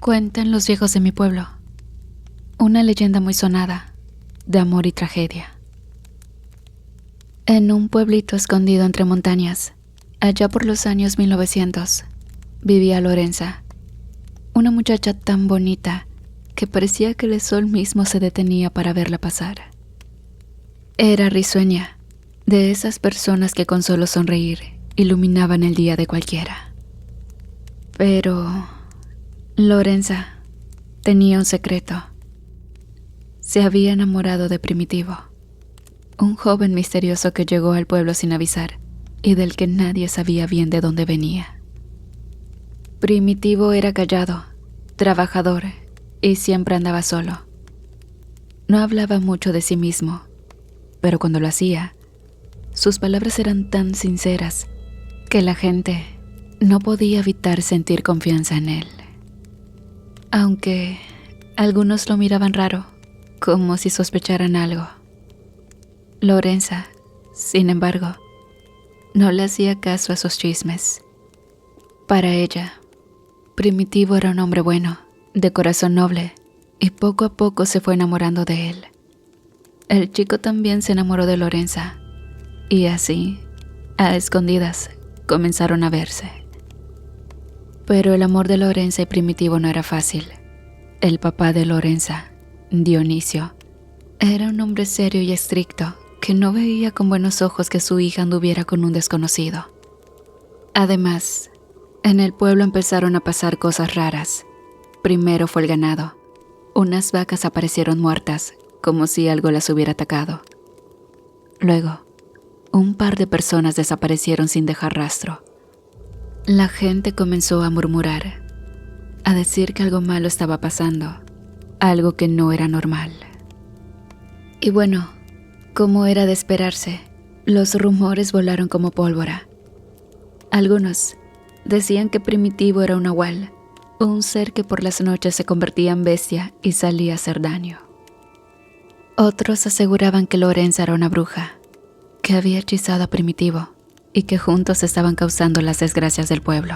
Cuentan los viejos de mi pueblo una leyenda muy sonada de amor y tragedia. En un pueblito escondido entre montañas, allá por los años 1900, vivía Lorenza, una muchacha tan bonita que parecía que el sol mismo se detenía para verla pasar. Era risueña, de esas personas que con solo sonreír iluminaban el día de cualquiera. Pero Lorenza tenía un secreto. Se había enamorado de Primitivo, un joven misterioso que llegó al pueblo sin avisar y del que nadie sabía bien de dónde venía. Primitivo era callado, trabajador y siempre andaba solo. No hablaba mucho de sí mismo, pero cuando lo hacía, sus palabras eran tan sinceras que la gente no podía evitar sentir confianza en él. Aunque algunos lo miraban raro, como si sospecharan algo. Lorenza, sin embargo, no le hacía caso a sus chismes. Para ella, Primitivo era un hombre bueno, de corazón noble, y poco a poco se fue enamorando de él. El chico también se enamoró de Lorenza, y así, a escondidas, comenzaron a verse. Pero el amor de Lorenza y Primitivo no era fácil. El papá de Lorenza, Dionisio, era un hombre serio y estricto que no veía con buenos ojos que su hija anduviera con un desconocido. Además, en el pueblo empezaron a pasar cosas raras. Primero fue el ganado. Unas vacas aparecieron muertas, como si algo las hubiera atacado. Luego, un par de personas desaparecieron sin dejar rastro. La gente comenzó a murmurar, a decir que algo malo estaba pasando, algo que no era normal. Y bueno, como era de esperarse, los rumores volaron como pólvora. Algunos decían que Primitivo era un nahual, un ser que por las noches se convertía en bestia y salía a hacer daño. Otros aseguraban que Lorenza era una bruja, que había hechizado a Primitivo y que juntos estaban causando las desgracias del pueblo.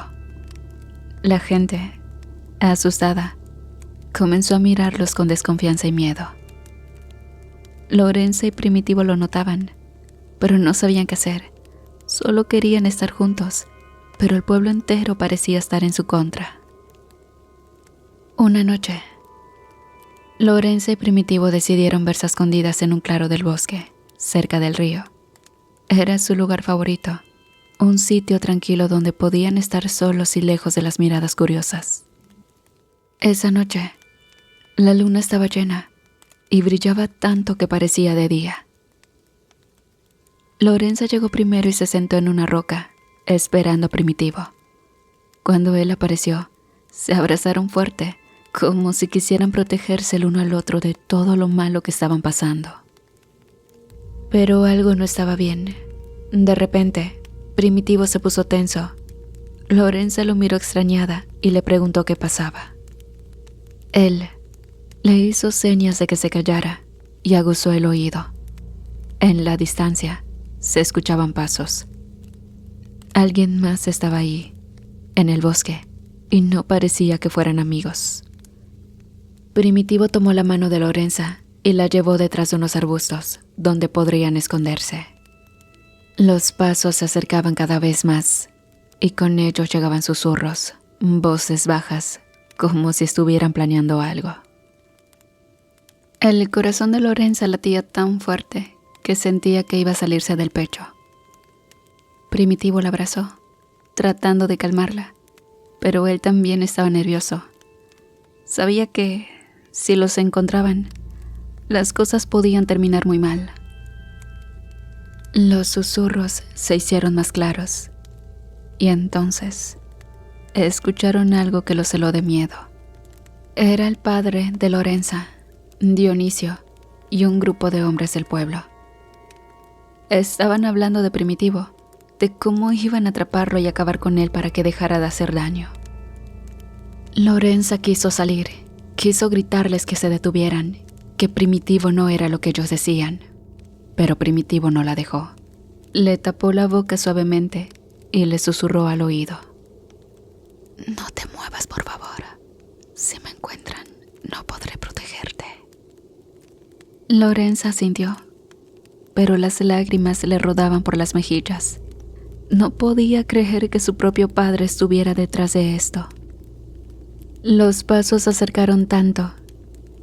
La gente, asustada, comenzó a mirarlos con desconfianza y miedo. Lorenza y Primitivo lo notaban, pero no sabían qué hacer. Solo querían estar juntos, pero el pueblo entero parecía estar en su contra. Una noche, Lorenza y Primitivo decidieron verse a escondidas en un claro del bosque, cerca del río. Era su lugar favorito, un sitio tranquilo donde podían estar solos y lejos de las miradas curiosas. Esa noche, la luna estaba llena y brillaba tanto que parecía de día. Lorenza llegó primero y se sentó en una roca, esperando a Primitivo. Cuando él apareció, se abrazaron fuerte, como si quisieran protegerse el uno al otro de todo lo malo que estaban pasando. Pero algo no estaba bien. De repente, Primitivo se puso tenso. Lorenza lo miró extrañada y le preguntó qué pasaba. Él le hizo señas de que se callara y aguzó el oído. En la distancia se escuchaban pasos. Alguien más estaba ahí, en el bosque, y no parecía que fueran amigos. Primitivo tomó la mano de Lorenza y la llevó detrás de unos arbustos, donde podrían esconderse. Los pasos se acercaban cada vez más, y con ellos llegaban susurros, voces bajas, como si estuvieran planeando algo. El corazón de Lorenza latía tan fuerte que sentía que iba a salirse del pecho. Primitivo la abrazó, tratando de calmarla, pero él también estaba nervioso. Sabía que, si los encontraban, las cosas podían terminar muy mal. Los susurros se hicieron más claros, y entonces escucharon algo que los heló de miedo. Era el padre de Lorenza, Dionisio, y un grupo de hombres del pueblo. Estaban hablando de Primitivo, de cómo iban a atraparlo y acabar con él para que dejara de hacer daño. Lorenza quiso salir, quiso gritarles que se detuvieran, que Primitivo no era lo que ellos decían, pero Primitivo no la dejó. Le tapó la boca suavemente y le susurró al oído: «No te muevas, por favor. Si me Lorenza sintió, pero las lágrimas le rodaban por las mejillas. No podía creer que su propio padre estuviera detrás de esto. Los pasos se acercaron tanto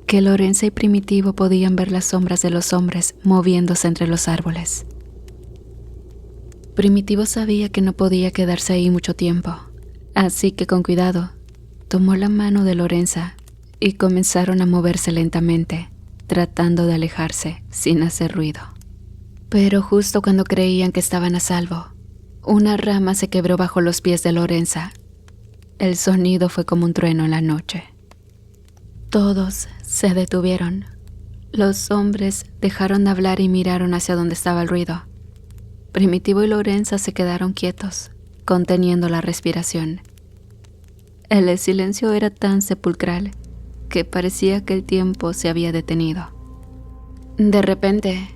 que Lorenza y Primitivo podían ver las sombras de los hombres moviéndose entre los árboles. Primitivo sabía que no podía quedarse ahí mucho tiempo, así que con cuidado tomó la mano de Lorenza y comenzaron a moverse lentamente, tratando de alejarse sin hacer ruido. Pero justo cuando creían que estaban a salvo, una rama se quebró bajo los pies de Lorenza. El sonido fue como un trueno en la noche. Todos se detuvieron. Los hombres dejaron de hablar y miraron hacia donde estaba el ruido. Primitivo y Lorenza se quedaron quietos, conteniendo la respiración. El silencio era tan sepulcral que parecía que el tiempo se había detenido. De repente,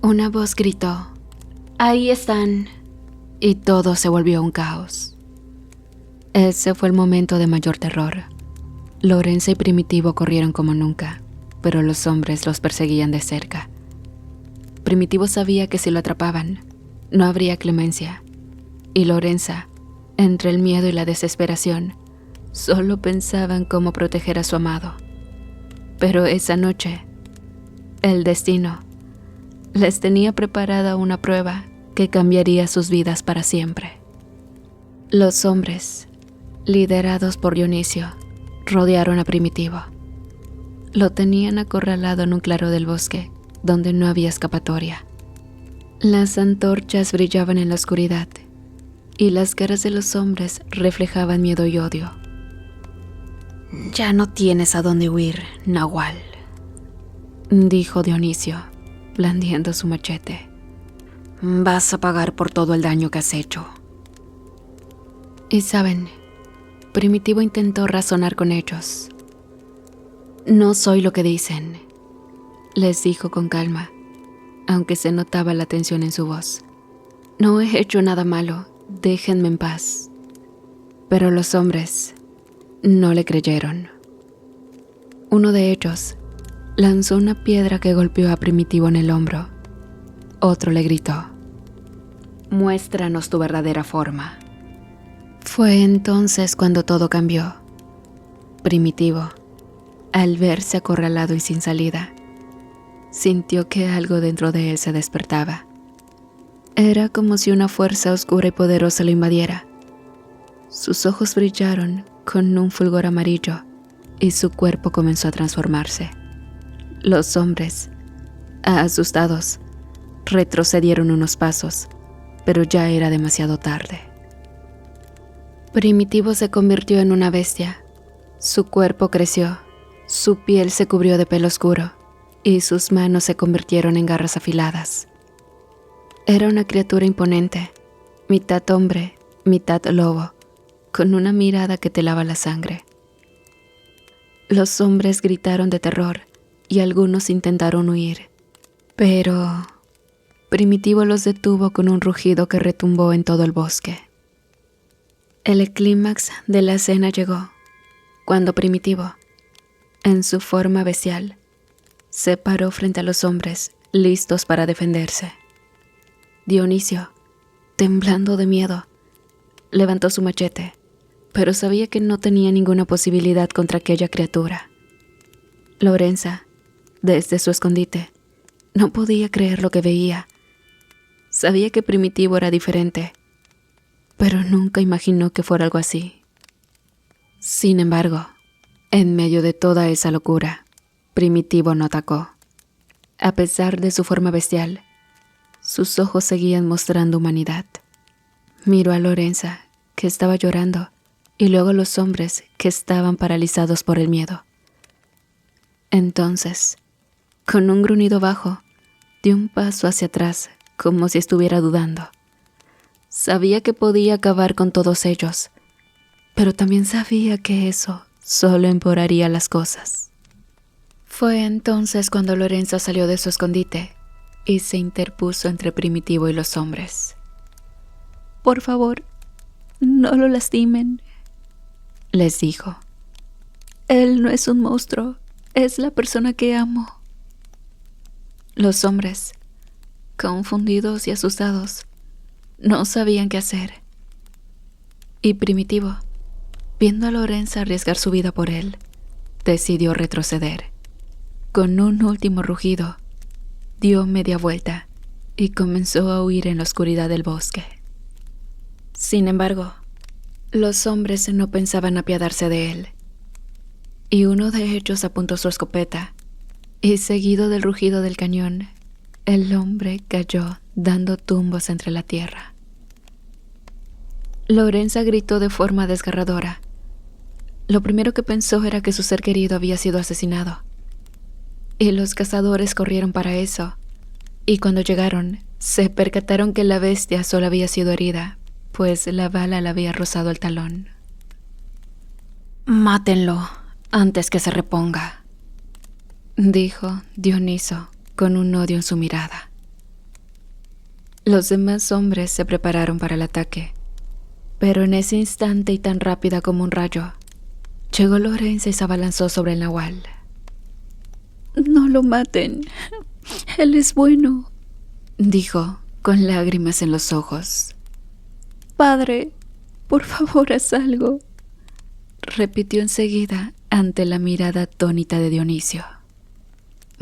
una voz gritó: «¡Ahí están!», y todo se volvió un caos. Ese fue el momento de mayor terror. Lorenza y Primitivo corrieron como nunca, pero los hombres los perseguían de cerca. Primitivo sabía que si lo atrapaban, no habría clemencia, y Lorenza, entre el miedo y la desesperación, solo pensaba en cómo proteger a su amado. Pero esa noche, el destino les tenía preparada una prueba que cambiaría sus vidas para siempre. Los hombres, liderados por Dionisio, rodearon a Primitivo. Lo tenían acorralado en un claro del bosque, donde no había escapatoria. Las antorchas brillaban en la oscuridad, y las caras de los hombres reflejaban miedo y odio. «Ya no tienes a dónde huir, Nahual», dijo Dionisio, blandiendo su machete. «Vas a pagar por todo el daño que has hecho». Y saben, Primitivo intentó razonar con ellos. «No soy lo que dicen», les dijo con calma, aunque se notaba la tensión en su voz. «No he hecho nada malo, déjenme en paz». Pero los hombres no le creyeron. Uno de ellos lanzó una piedra que golpeó a Primitivo en el hombro. Otro le gritó: «Muéstranos tu verdadera forma». Fue entonces cuando todo cambió. Primitivo, al verse acorralado y sin salida, sintió que algo dentro de él se despertaba. Era como si una fuerza oscura y poderosa lo invadiera. Sus ojos brillaron con un fulgor amarillo y su cuerpo comenzó a transformarse. Los hombres, asustados, retrocedieron unos pasos, pero ya era demasiado tarde. Primitivo se convirtió en una bestia. Su cuerpo creció, su piel se cubrió de pelo oscuro y sus manos se convirtieron en garras afiladas. Era una criatura imponente, mitad hombre, mitad lobo, con una mirada que te lava la sangre. Los hombres gritaron de terror y algunos intentaron huir, pero Primitivo los detuvo con un rugido que retumbó en todo el bosque. El clímax de la escena llegó cuando Primitivo, en su forma bestial, se paró frente a los hombres, listos para defenderse. Dionisio, temblando de miedo, levantó su machete, pero sabía que no tenía ninguna posibilidad contra aquella criatura. Lorenza, desde su escondite, no podía creer lo que veía. Sabía que Primitivo era diferente, pero nunca imaginó que fuera algo así. Sin embargo, en medio de toda esa locura, Primitivo no atacó. A pesar de su forma bestial, sus ojos seguían mostrando humanidad. Miró a Lorenza, que estaba llorando, y luego a los hombres que estaban paralizados por el miedo. Entonces, con un gruñido bajo, dio un paso hacia atrás, como si estuviera dudando. Sabía que podía acabar con todos ellos, pero también sabía que eso solo empeoraría las cosas. Fue entonces cuando Lorenza salió de su escondite y se interpuso entre Primitivo y los hombres. «Por favor, no lo lastimen», les dijo. «Él no es un monstruo, es la persona que amo». Los hombres, confundidos y asustados, no sabían qué hacer. Y Primitivo, viendo a Lorenza arriesgar su vida por él, decidió retroceder. Con un último rugido, dio media vuelta y comenzó a huir en la oscuridad del bosque. Sin embargo, los hombres no pensaban apiadarse de él, y uno de ellos apuntó su escopeta, y seguido del rugido del cañón, el hombre cayó dando tumbos entre la tierra. Lorenza gritó de forma desgarradora. Lo primero que pensó era que su ser querido había sido asesinado, y los cazadores corrieron para eso, y cuando llegaron, se percataron que la bestia solo había sido herida, pues la bala le había rozado el talón. «Mátenlo antes que se reponga», dijo Dioniso con un odio en su mirada. Los demás hombres se prepararon para el ataque, pero en ese instante y tan rápida como un rayo, llegó Lorenza y se abalanzó sobre el nahual. «No lo maten, él es bueno», dijo con lágrimas en los ojos. «Padre, por favor haz algo», repitió enseguida ante la mirada atónita de Dionisio.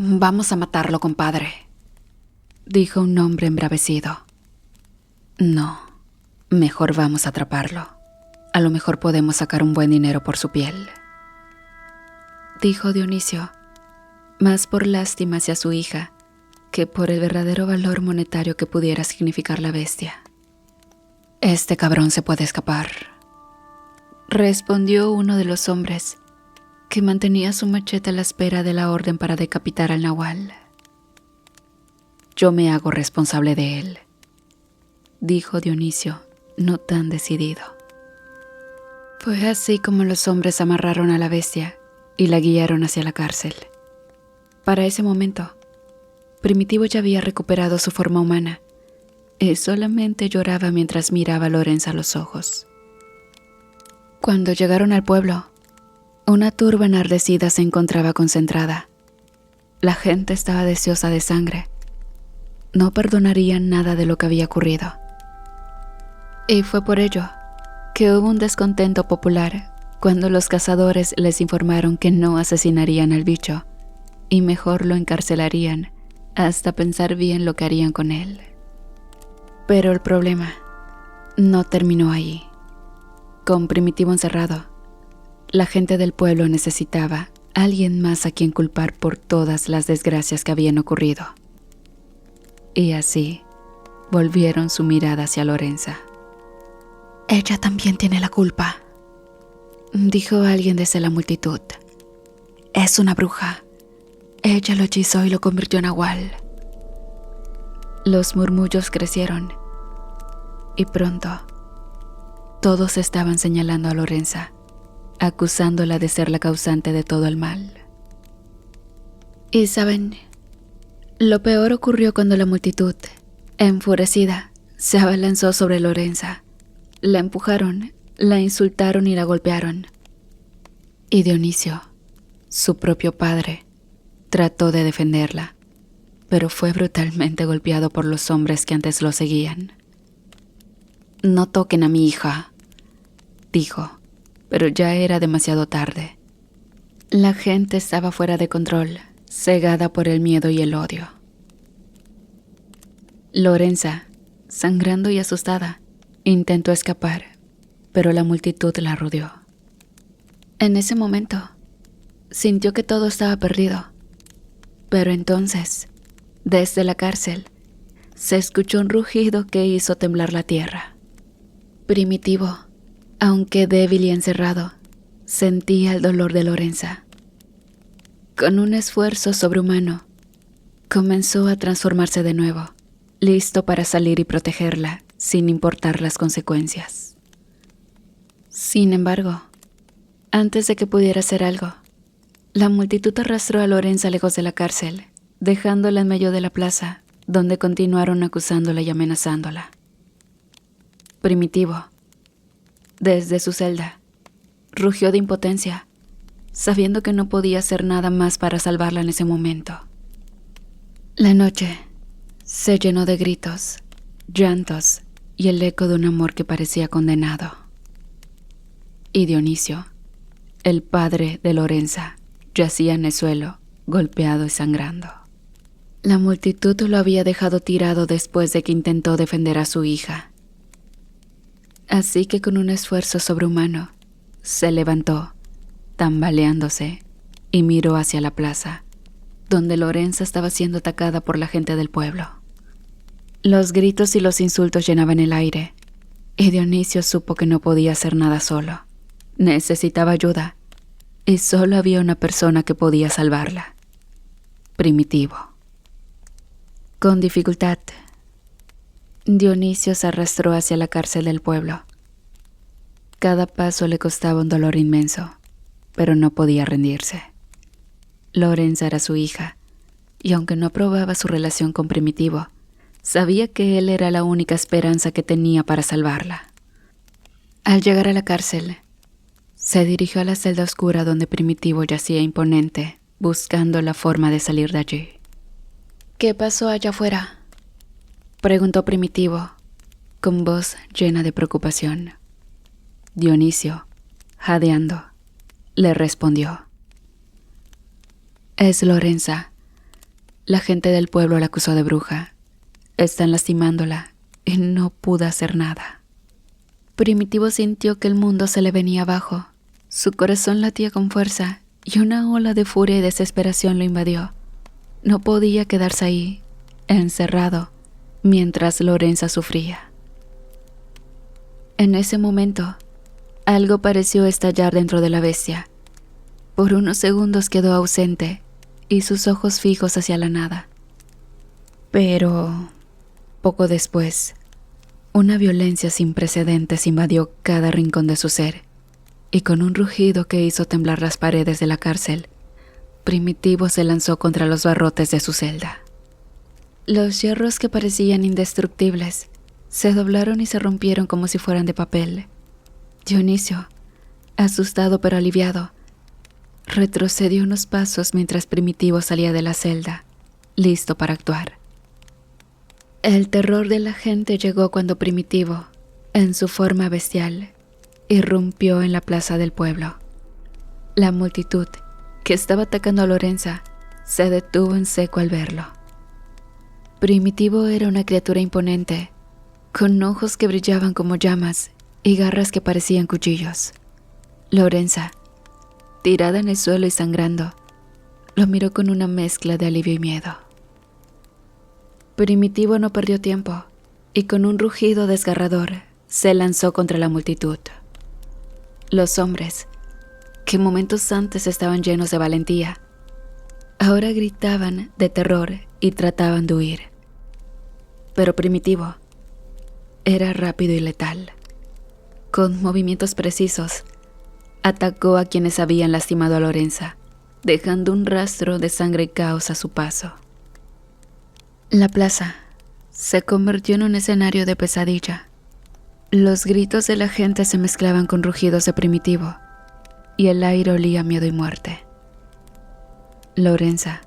«Vamos a matarlo, compadre», dijo un hombre embravecido. «No, mejor vamos a atraparlo. A lo mejor podemos sacar un buen dinero por su piel», dijo Dionisio, más por lástima hacia su hija que por el verdadero valor monetario que pudiera significar la bestia. «Este cabrón se puede escapar», respondió uno de los hombres, que mantenía su machete a la espera de la orden para decapitar al nahual. «Yo me hago responsable de él», dijo Dionisio, no tan decidido. Fue así como los hombres amarraron a la bestia y la guiaron hacia la cárcel. Para ese momento, Primitivo ya había recuperado su forma humana y solamente lloraba mientras miraba a Lorenza a los ojos. Cuando llegaron al pueblo, una turba enardecida se encontraba concentrada. La gente estaba deseosa de sangre. No perdonarían nada de lo que había ocurrido. Y fue por ello que hubo un descontento popular cuando los cazadores les informaron que no asesinarían al bicho y mejor lo encarcelarían hasta pensar bien lo que harían con él. Pero el problema no terminó ahí. Con Primitivo encerrado, la gente del pueblo necesitaba a alguien más a quien culpar por todas las desgracias que habían ocurrido. Y así volvieron su mirada hacia Lorenza. «Ella también tiene la culpa», dijo alguien desde la multitud. «Es una bruja. Ella lo hechizó y lo convirtió en nahual». Los murmullos crecieron y pronto todos estaban señalando a Lorenza, acusándola de ser la causante de todo el mal. Y saben, lo peor ocurrió cuando la multitud, enfurecida, se abalanzó sobre Lorenza. La empujaron, la insultaron y la golpearon. Y Dionisio, su propio padre, trató de defenderla, pero fue brutalmente golpeado por los hombres que antes lo seguían. «No toquen a mi hija», dijo, pero ya era demasiado tarde. La gente estaba fuera de control, cegada por el miedo y el odio. Lorenza, sangrando y asustada, intentó escapar, pero la multitud la rodeó. En ese momento, sintió que todo estaba perdido. Pero entonces, desde la cárcel, se escuchó un rugido que hizo temblar la tierra. Primitivo, aunque débil y encerrado, sentía el dolor de Lorenza. Con un esfuerzo sobrehumano, comenzó a transformarse de nuevo, listo para salir y protegerla, sin importar las consecuencias. Sin embargo, antes de que pudiera hacer algo, la multitud arrastró a Lorenza lejos de la cárcel, dejándola en medio de la plaza, donde continuaron acusándola y amenazándola. Primitivo, desde su celda, rugió de impotencia, sabiendo que no podía hacer nada más para salvarla en ese momento. La noche se llenó de gritos, llantos y el eco de un amor que parecía condenado. Y Dionisio, el padre de Lorenza, yacía en el suelo, golpeado y sangrando. La multitud lo había dejado tirado después de que intentó defender a su hija. Así que con un esfuerzo sobrehumano, se levantó, tambaleándose, y miró hacia la plaza, donde Lorenza estaba siendo atacada por la gente del pueblo. Los gritos y los insultos llenaban el aire, y Dionisio supo que no podía hacer nada solo. Necesitaba ayuda, y solo había una persona que podía salvarla: Primitivo. Con dificultad, Dionisio se arrastró hacia la cárcel del pueblo. Cada paso le costaba un dolor inmenso, pero no podía rendirse. Lorenza era su hija, y aunque no aprobaba su relación con Primitivo, sabía que él era la única esperanza que tenía para salvarla. Al llegar a la cárcel, se dirigió a la celda oscura donde Primitivo yacía imponente, buscando la forma de salir de allí. «¿Qué pasó allá afuera?», preguntó Primitivo, con voz llena de preocupación. Dionisio, jadeando, le respondió: «Es Lorenza. La gente del pueblo la acusó de bruja. Están lastimándola y no pudo hacer nada». Primitivo sintió que el mundo se le venía abajo. Su corazón latía con fuerza y una ola de furia y desesperación lo invadió. No podía quedarse ahí, encerrado, mientras Lorenza sufría. En ese momento, algo pareció estallar dentro de la bestia. Por unos segundos quedó ausente y sus ojos fijos hacia la nada. Pero poco después, una violencia sin precedentes invadió cada rincón de su ser, y con un rugido que hizo temblar las paredes de la cárcel, Primitivo se lanzó contra los barrotes de su celda. Los hierros, que parecían indestructibles, se doblaron y se rompieron como si fueran de papel. Dionisio, asustado pero aliviado, retrocedió unos pasos mientras Primitivo salía de la celda, listo para actuar. El terror de la gente llegó cuando Primitivo, en su forma bestial, irrumpió en la plaza del pueblo. La multitud, que estaba atacando a Lorenza, se detuvo en seco al verlo. Primitivo era una criatura imponente, con ojos que brillaban como llamas y garras que parecían cuchillos. Lorenza, tirada en el suelo y sangrando, lo miró con una mezcla de alivio y miedo. Primitivo no perdió tiempo y con un rugido desgarrador se lanzó contra la multitud. Los hombres, que momentos antes estaban llenos de valentía, ahora gritaban de terror y trataban de huir. Pero Primitivo era rápido y letal. Con movimientos precisos, atacó a quienes habían lastimado a Lorenza, dejando un rastro de sangre y caos a su paso. La plaza se convirtió en un escenario de pesadilla. Los gritos de la gente se mezclaban con rugidos de Primitivo, y el aire olía a miedo y muerte. Lorenza,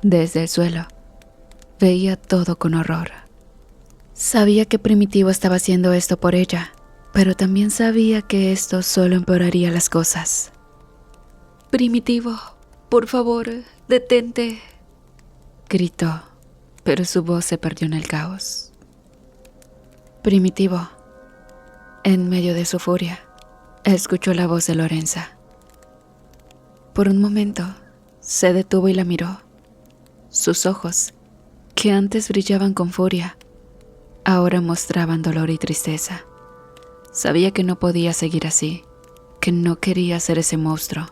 desde el suelo, veía todo con horror. Sabía que Primitivo estaba haciendo esto por ella, pero también sabía que esto solo empeoraría las cosas. «Primitivo, por favor, detente», gritó, pero su voz se perdió en el caos. Primitivo, en medio de su furia, escuchó la voz de Lorenza. Por un momento, se detuvo y la miró. Sus ojos, que antes brillaban con furia, ahora mostraban dolor y tristeza. Sabía que no podía seguir así, que no quería ser ese monstruo.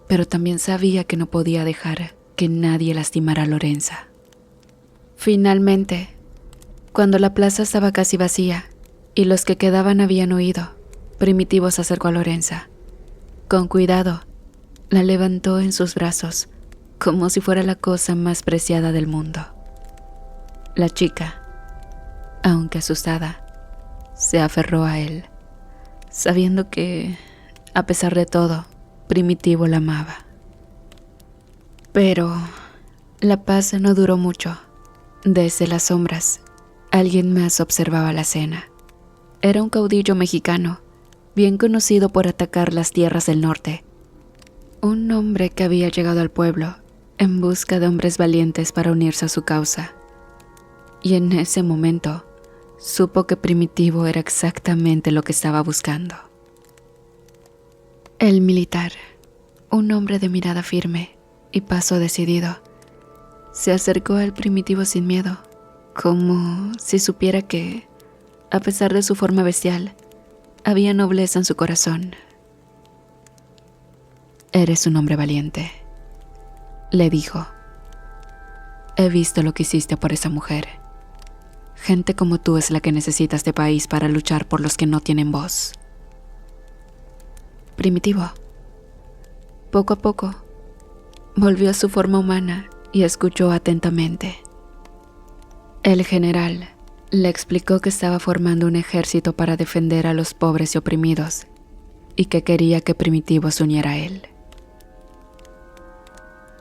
Pero también sabía que no podía dejar que nadie lastimara a Lorenza. Finalmente, cuando la plaza estaba casi vacía y los que quedaban habían huido, Primitivo se acercó a Lorenza. Con cuidado, la levantó en sus brazos, como si fuera la cosa más preciada del mundo. La chica, aunque asustada, se aferró a él, sabiendo que, a pesar de todo, Primitivo la amaba. Pero La paz no duró mucho. Desde las sombras, alguien más observaba la escena. Era un caudillo mexicano, bien conocido por atacar las tierras del norte. Un hombre que había llegado al pueblo en busca de hombres valientes para unirse a su causa. Y en ese momento, supo que Primitivo era exactamente lo que estaba buscando. El militar, un hombre de mirada firme y paso decidido, se acercó al Primitivo sin miedo, como si supiera que, a pesar de su forma bestial, había nobleza en su corazón. «Eres un hombre valiente», le dijo. «He visto lo que hiciste por esa mujer. Gente como tú es la que necesita este país para luchar por los que no tienen voz». Primitivo, poco a poco, volvió a su forma humana y escuchó atentamente. El general le explicó que estaba formando un ejército para defender a los pobres y oprimidos y que quería que Primitivo se uniera a él.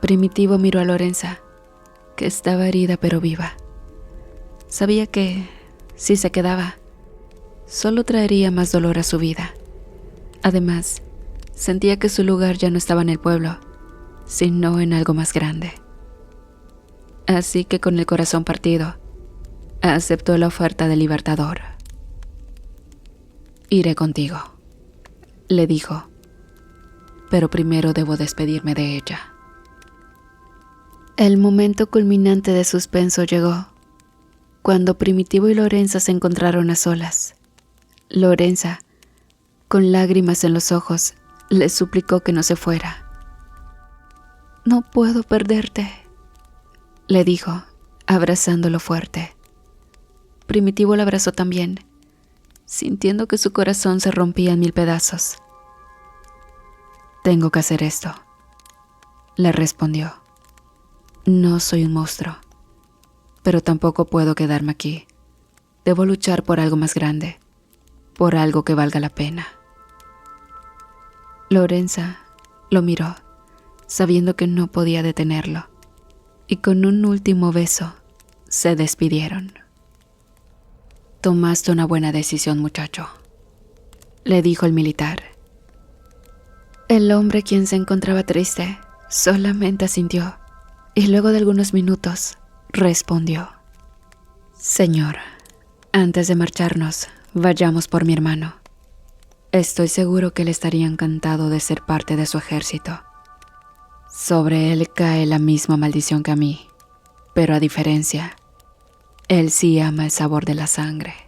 Primitivo miró a Lorenza, que estaba herida pero viva. Sabía que, si se quedaba, solo traería más dolor a su vida. Además, sentía que su lugar ya no estaba en el pueblo, sino en algo más grande. Así que con el corazón partido, aceptó la oferta del Libertador. «Iré contigo», le dijo, «pero primero debo despedirme de ella». El momento culminante de suspenso llegó, cuando Primitivo y Lorenza se encontraron a solas. Lorenza, con lágrimas en los ojos, le suplicó que no se fuera. «No puedo perderte», le dijo, abrazándolo fuerte. Primitivo la abrazó también, sintiendo que su corazón se rompía en 1000 pedazos. «Tengo que hacer esto», le respondió. «No soy un monstruo, pero tampoco puedo quedarme aquí. Debo luchar por algo más grande, por algo que valga la pena». Lorenza lo miró, sabiendo que no podía detenerlo, y con un último beso se despidieron. «Tomaste una buena decisión, muchacho», le dijo el militar. El hombre, quien se encontraba triste, solamente asintió, y luego de algunos minutos respondió: «Señor, antes de marcharnos, vayamos por mi hermano. Estoy seguro que él estaría encantado de ser parte de su ejército. Sobre él cae la misma maldición que a mí, pero a diferencia, él sí ama el sabor de la sangre».